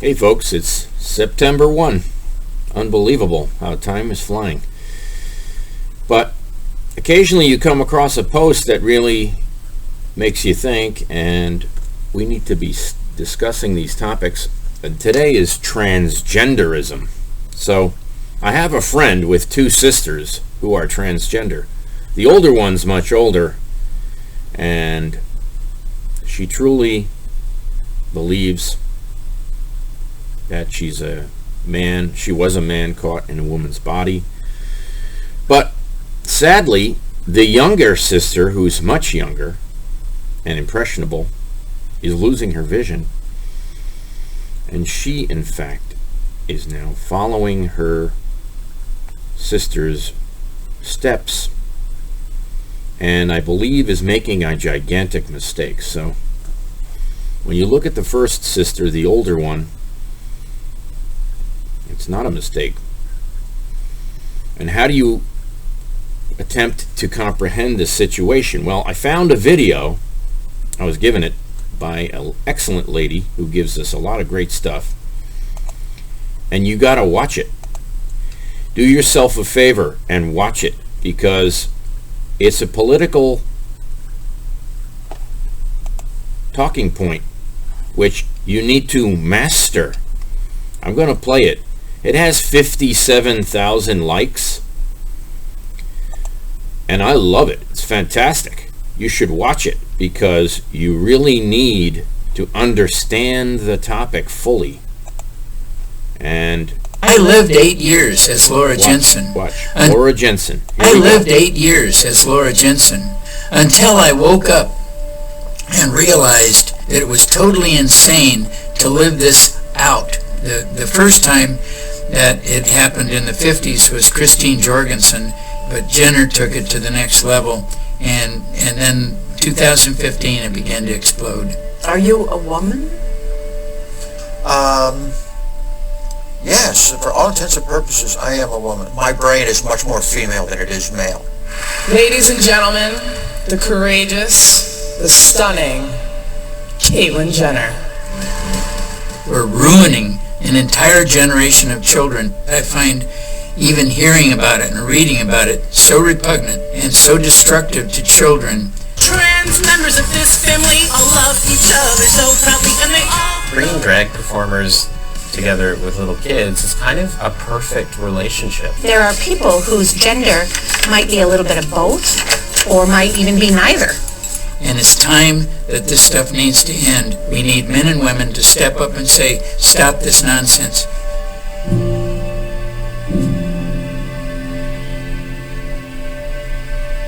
Hey folks, it's September 1. Unbelievable how time is flying. But occasionally you come across a post that really makes you think, and we need to be discussing these topics. And today is transgenderism. So I have a friend with two sisters who are transgender. The older one's much older, and she truly believes that she's a man. She was a man caught in a woman's body. But sadly, the younger sister, who's much younger and impressionable, is losing her vision. And she, in fact, is now following her sister's steps, and I believe is making a gigantic mistake. So when you look at the first sister, the older one, it's not a mistake. And how do you attempt to comprehend this situation? Well, I found a video. I was given it by an excellent lady who gives us a lot of great stuff. And you got to watch it. Do yourself a favor and watch it, because it's a political talking point which you need to master. I'm going to play it. It has 57,000 likes, and I love it. It's fantastic. You should watch it because you really need to understand the topic fully. And I lived 8 years as Laura Jensen. Watch. Laura Jensen. I lived 8 years as Laura Jensen until I woke up and realized that it was totally insane to live this out. The first time that it happened in the 50s was Christine Jorgensen, but Jenner took it to the next level, and then 2015 it began to explode. Are you a woman? Yes, for all intents and purposes, I am a woman. My brain is much more female than it is male. Ladies and gentlemen, the courageous, the stunning Caitlyn Jenner. We're ruining an entire generation of children. I find even hearing about it and reading about it so repugnant and so destructive to children. Trans members of this family all love each other so proudly, and they all... Bringing drag performers together with little kids is kind of a perfect relationship. There are people whose gender might be a little bit of both, or might even be neither. And it's time that this stuff needs to end. We need men and women to step up and say, stop this nonsense.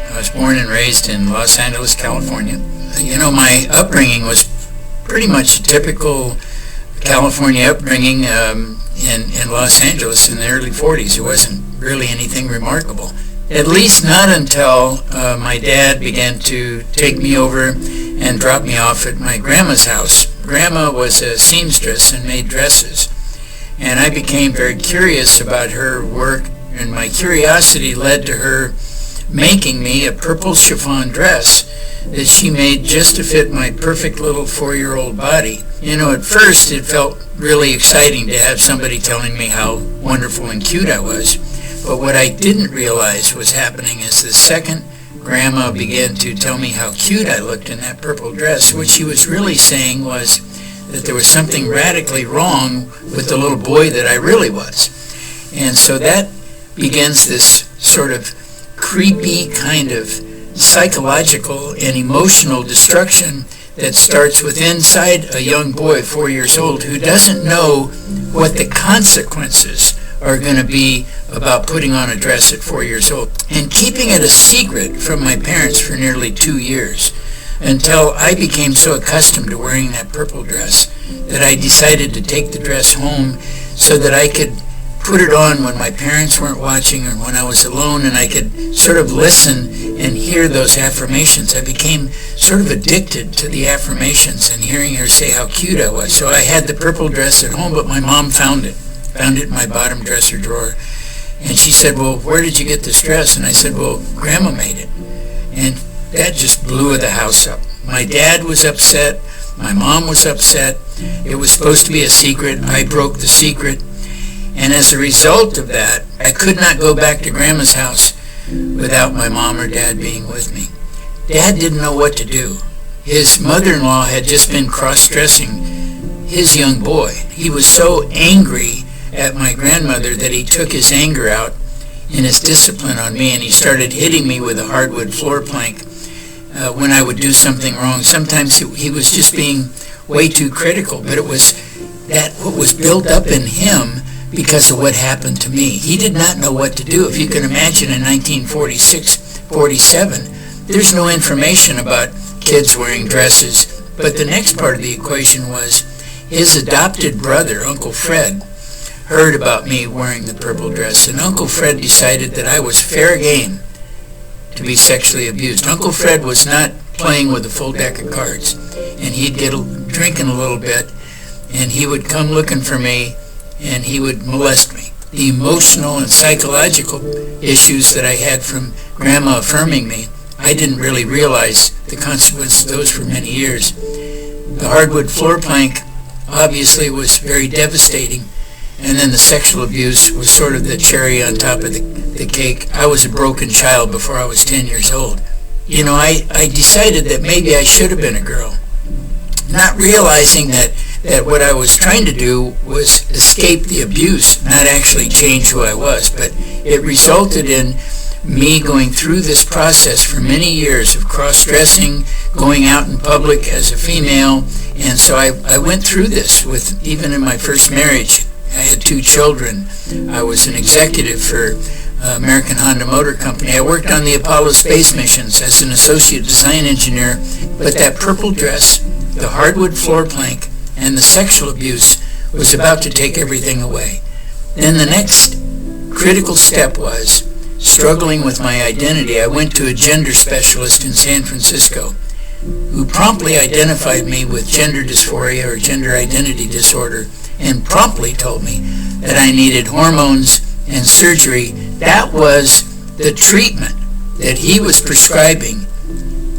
I was born and raised in Los Angeles, California. You know, my upbringing was pretty much a typical California upbringing in Los Angeles in the early 40s. It wasn't really anything remarkable. At least not until my dad began to take me over and drop me off at my grandma's house. Grandma was a seamstress and made dresses, and I became very curious about her work, and my curiosity led to her making me a purple chiffon dress that she made just to fit my perfect little 4-year-old body. You know, at first it felt really exciting to have somebody telling me how wonderful and cute I was. But what I didn't realize was happening is the second Grandma began to tell me how cute I looked in that purple dress, what she was really saying was that there was something radically wrong with the little boy that I really was. And so that begins this sort of creepy kind of psychological and emotional destruction that starts with inside a young boy, 4 years old, who doesn't know what the consequences are going to be about putting on a dress at 4 years old, and keeping it a secret from my parents for nearly 2 years, until I became so accustomed to wearing that purple dress that I decided to take the dress home so that I could put it on when my parents weren't watching or when I was alone, and I could sort of listen and hear those affirmations. I became sort of addicted to the affirmations and hearing her say how cute I was. So I had the purple dress at home, but my mom found it in my bottom dresser drawer. And she said, well, where did you get this dress? And I said, well, Grandma made it. And that just blew the house up. My dad was upset. My mom was upset. It was supposed to be a secret. I broke the secret. And as a result of that, I could not go back to Grandma's house without my mom or dad being with me. Dad didn't know what to do. His mother-in-law had just been cross-dressing his young boy. He was so angry at my grandmother that he took his anger out in his discipline on me, and he started hitting me with a hardwood floor plank when I would do something wrong. Sometimes he was just being way too critical, but it was that what was built up in him because of what happened to me. He did not know what to do. If you can imagine in 1946, 47, there's no information about kids wearing dresses. But the next part of the equation was his adopted brother, Uncle Fred, heard about me wearing the purple dress, and Uncle Fred decided that I was fair game to be sexually abused. Uncle Fred was not playing with a full deck of cards, and he'd get drinking a little bit, and he would come looking for me, and he would molest me. The emotional and psychological issues that I had from Grandma affirming me, I didn't really realize the consequences of those for many years. The hardwood floor plank obviously was very devastating, and then the sexual abuse was sort of the cherry on top of the cake. I was a broken child before I was 10 years old. You know, I decided that maybe I should have been a girl, not realizing that what I was trying to do was escape the abuse, not actually change who I was. But it resulted in me going through this process for many years of cross-dressing, going out in public as a female, and so I went through this with, even in my first marriage. I had 2 children. I was an executive for American Honda Motor Company. I worked on the Apollo space missions as an associate design engineer, but that purple dress, the hardwood floor plank, and the sexual abuse was about to take everything away. Then the next critical step was struggling with my identity. I went to a gender specialist in San Francisco who promptly identified me with gender dysphoria or gender identity disorder, and promptly told me that I needed hormones and surgery. That was the treatment that he was prescribing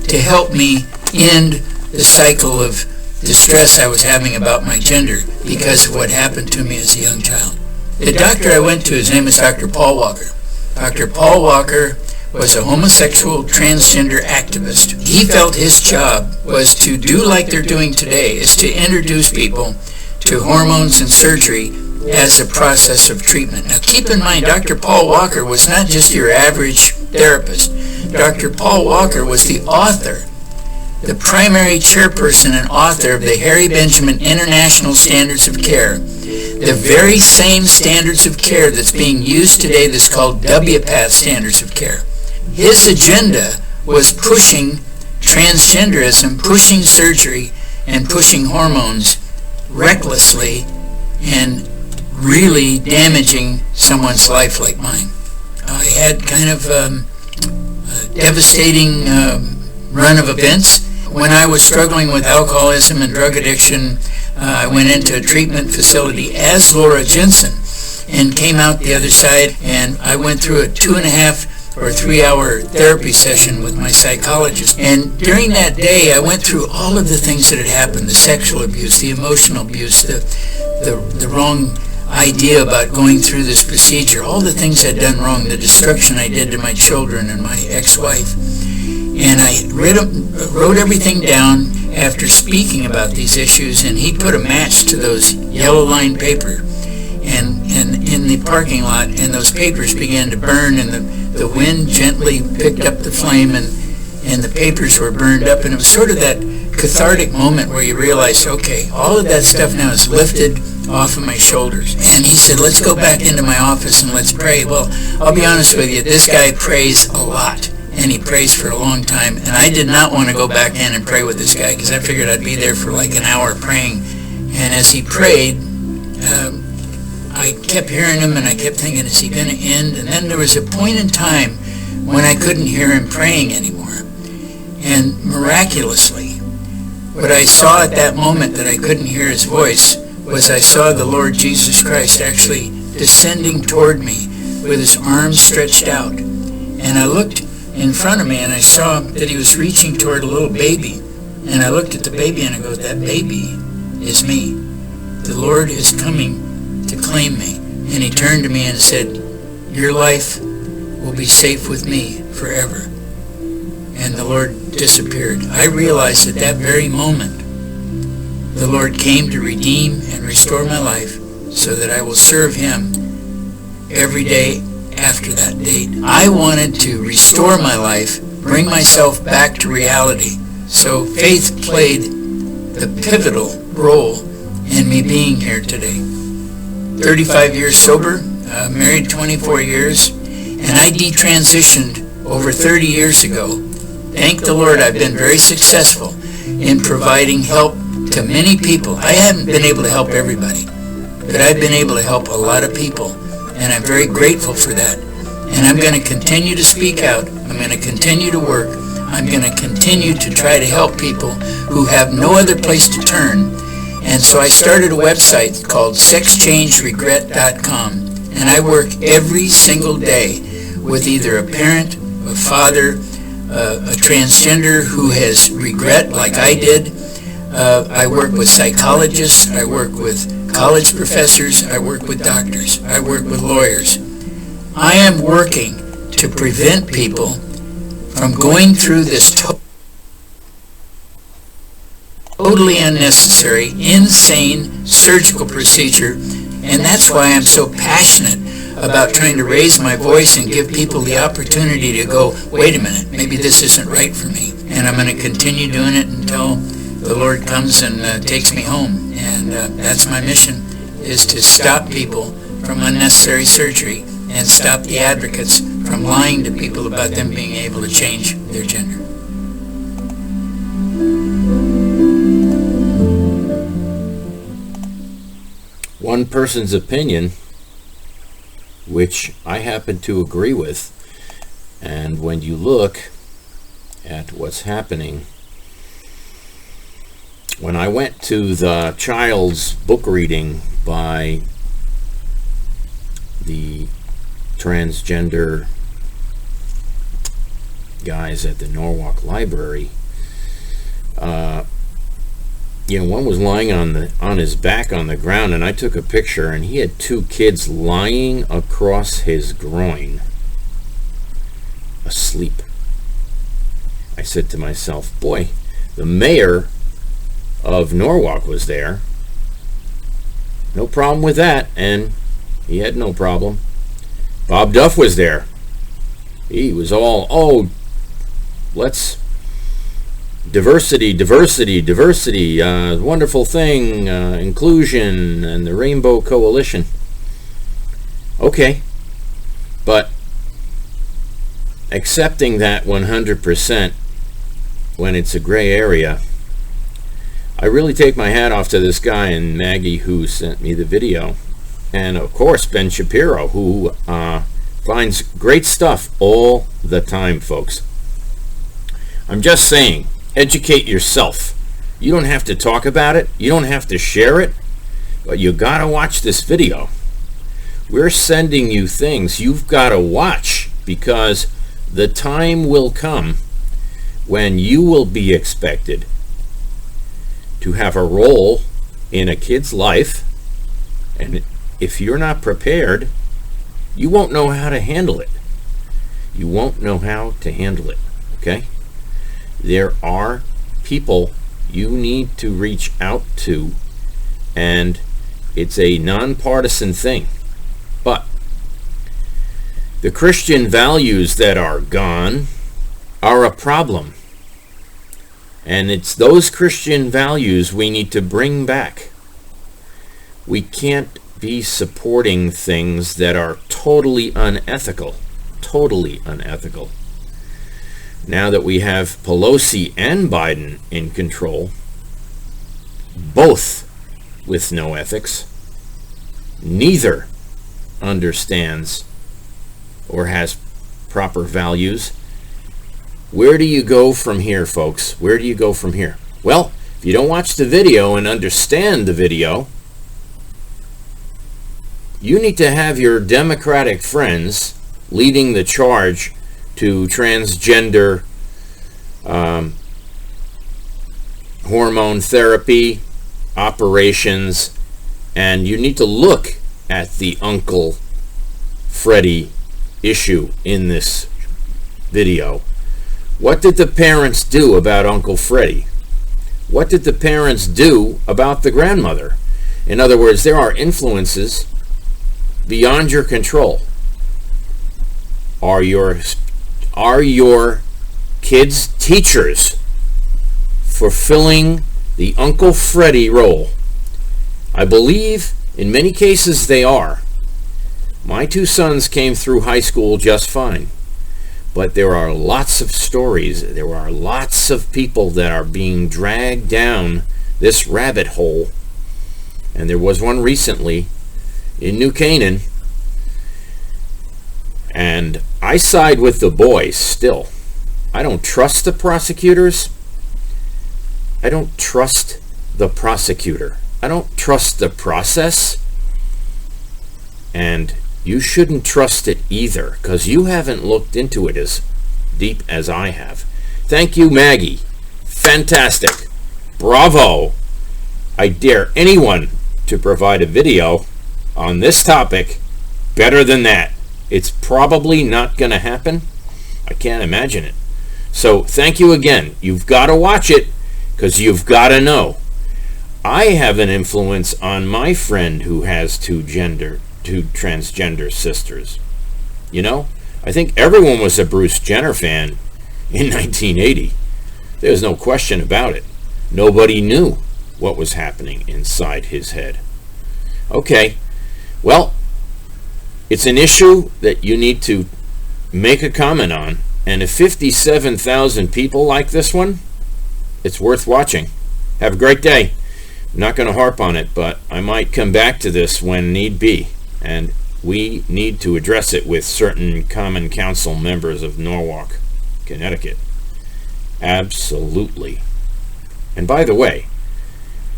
to help me end the cycle of distress I was having about my gender because of what happened to me as a young child. The doctor I went to, his name is Dr. Paul Walker. Dr. Paul Walker was a homosexual transgender activist. He felt his job was to do like they're doing today, is to introduce people to hormones and surgery as a process of treatment. Now keep in mind, Dr. Paul Walker was not just your average therapist. Dr. Paul Walker was the author, the primary chairperson and author of the Harry Benjamin International Standards of Care, the very same standards of care that's being used today that's called WPATH Standards of Care. His agenda was pushing transgenderism, pushing surgery, and pushing hormones recklessly and really damaging someone's life like mine. I had kind of a devastating run of events. When I was struggling with alcoholism and drug addiction, I went into a treatment facility as Laura Jensen and came out the other side, and I went through a 2.5 or 3 hour therapy session with my psychologist. And during that day, I went through all of the things that had happened: the sexual abuse, the emotional abuse, the wrong idea about going through this procedure, all the things I'd done wrong, the destruction I did to my children and my ex-wife. And I wrote everything down after speaking about these issues, and he put a match to those yellow line paper and in the parking lot, and those papers began to burn, and the wind gently picked up the flame, and the papers were burned up, and it was sort of that cathartic moment where you realize, okay, all of that stuff now is lifted off of my shoulders. And he said, let's go back into my office and let's pray. Well, I'll be honest with you, this guy prays a lot, and he prays for a long time, and I did not want to go back in and pray with this guy because I figured I'd be there for like an hour praying. And as he prayed, I kept hearing him, and I kept thinking, is he going to end? And then there was a point in time when I couldn't hear him praying anymore. And miraculously, what I saw at that moment that I couldn't hear his voice was I saw the Lord Jesus Christ actually descending toward me with his arms stretched out. And I looked in front of me, and I saw that he was reaching toward a little baby. And I looked at the baby, and I go, that baby is me. the Lord is coming to claim me. And he turned to me and said, your life will be safe with me forever. And the Lord disappeared. I realized at that very moment the Lord came to redeem and restore my life so that I will serve him every day after that date. I wanted to restore my life, bring myself back to reality. So faith played the pivotal role in me being here today. 35 years sober, married 24 years, and I detransitioned over 30 years ago. Thank the Lord, I've been very successful in providing help to many people. I haven't been able to help everybody, but I've been able to help a lot of people, and I'm very grateful for that. And I'm going to continue to speak out. I'm going to continue to work. I'm going to continue to try to help people who have no other place to turn. And so I started a website called sexchangeregret.com, and I work every single day with either a parent, a father, a transgender who has regret like I did. I work with psychologists, I work with college professors, I work with doctors, I work with lawyers. I am working to prevent people from going through this totally unnecessary, insane surgical procedure, and that's why I'm so passionate about trying to raise my voice and give people the opportunity to go, wait a minute, maybe this isn't right for me. And I'm going to continue doing it until the Lord comes and takes me home. And that's my mission, is to stop people from unnecessary surgery and stop the advocates from lying to people about them being able to change their gender. One person's opinion, which I happen to agree with, and when you look at what's happening, when I went to the child's book reading by the transgender guys at the Norwalk Library, one was lying on his back on the ground, and I took a picture, and he had two kids lying across his groin, asleep. I said to myself, boy, the mayor of Norwalk was there. No problem with that, and he had no problem. Bob Duff was there. He was all, let's diversity, wonderful thing, inclusion, and the Rainbow Coalition. Okay, but accepting that 100% when it's a gray area, I really take my hat off to this guy and Maggie who sent me the video, and of course Ben Shapiro, who finds great stuff all the time, folks. I'm just saying, educate yourself. You don't have to talk about it, you don't have to share it, but you gotta watch this video. We're sending you things you've gotta watch, because the time will come when you will be expected to have a role in a kid's life, and if you're not prepared, you won't know how to handle it. You won't know how to handle it, okay? There are people you need to reach out to, and it's a nonpartisan thing. But the Christian values that are gone are a problem. And it's those Christian values we need to bring back. We can't be supporting things that are totally unethical. Totally unethical. Now that we have Pelosi and Biden in control, both with no ethics, neither understands or has proper values. Where do you go from here, folks? Where do you go from here? Well, if you don't watch the video and understand the video, you need to have your Democratic friends leading the charge to transgender hormone therapy operations And you need to look at the Uncle Freddie issue in this video. What did the parents do about Uncle Freddie? What did the parents do about the grandmother? In other words, there are influences beyond your control. Are your kids' teachers fulfilling the Uncle Freddie role? I believe in many cases they are. My two sons came through high school just fine. But there are lots of stories, there are lots of people that are being dragged down this rabbit hole. And there was one recently in New Canaan. And I side with the boys still. I don't trust the prosecutors. I don't trust the prosecutor. I don't trust the process. And you shouldn't trust it either, because you haven't looked into it as deep as I have. Thank you, Maggie. Fantastic. Bravo. I dare anyone to provide a video on this topic better than that. It's probably not going to happen. I can't imagine it. So thank you again. You've got to watch it, because you've got to know. I have an influence on my friend who has two transgender sisters. You know, I think everyone was a Bruce Jenner fan in 1980. There's no question about it. Nobody knew what was happening inside his head. Okay, well, it's an issue that you need to make a comment on, and if 57,000 people like this one, it's worth watching. Have a great day. I'm not going to harp on it, but I might come back to this when need be. And we need to address it with certain Common Council members of Norwalk, Connecticut. Absolutely. And by the way,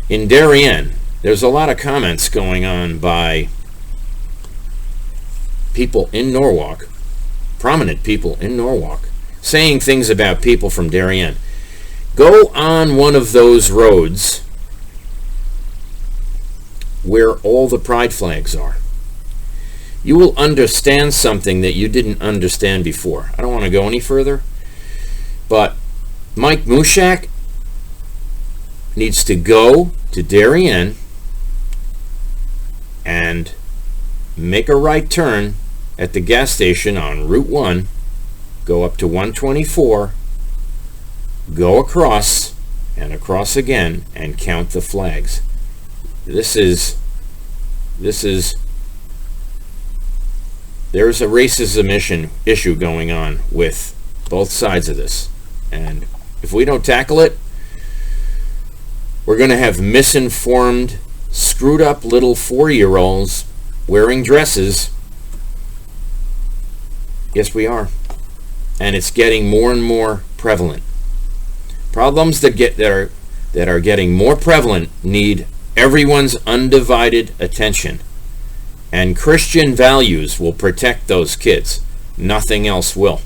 in Darien, there's a lot of comments going on by people in Norwalk, prominent people in Norwalk, saying things about people from Darien. Go on one of those roads where all the pride flags are. You will understand something that you didn't understand before. I don't want to go any further, but Mike Mushak needs to go to Darien and make a right turn at the gas station on Route 1, go up to 124, go across and across again, and count the flags. There's a racism issue going on with both sides of this. And if we don't tackle it, we're going to have misinformed, screwed up little 4-year-olds wearing dresses. Yes, we are. And it's getting more and more prevalent. Problems that are getting more prevalent need everyone's undivided attention. And Christian values will protect those kids. Nothing else will.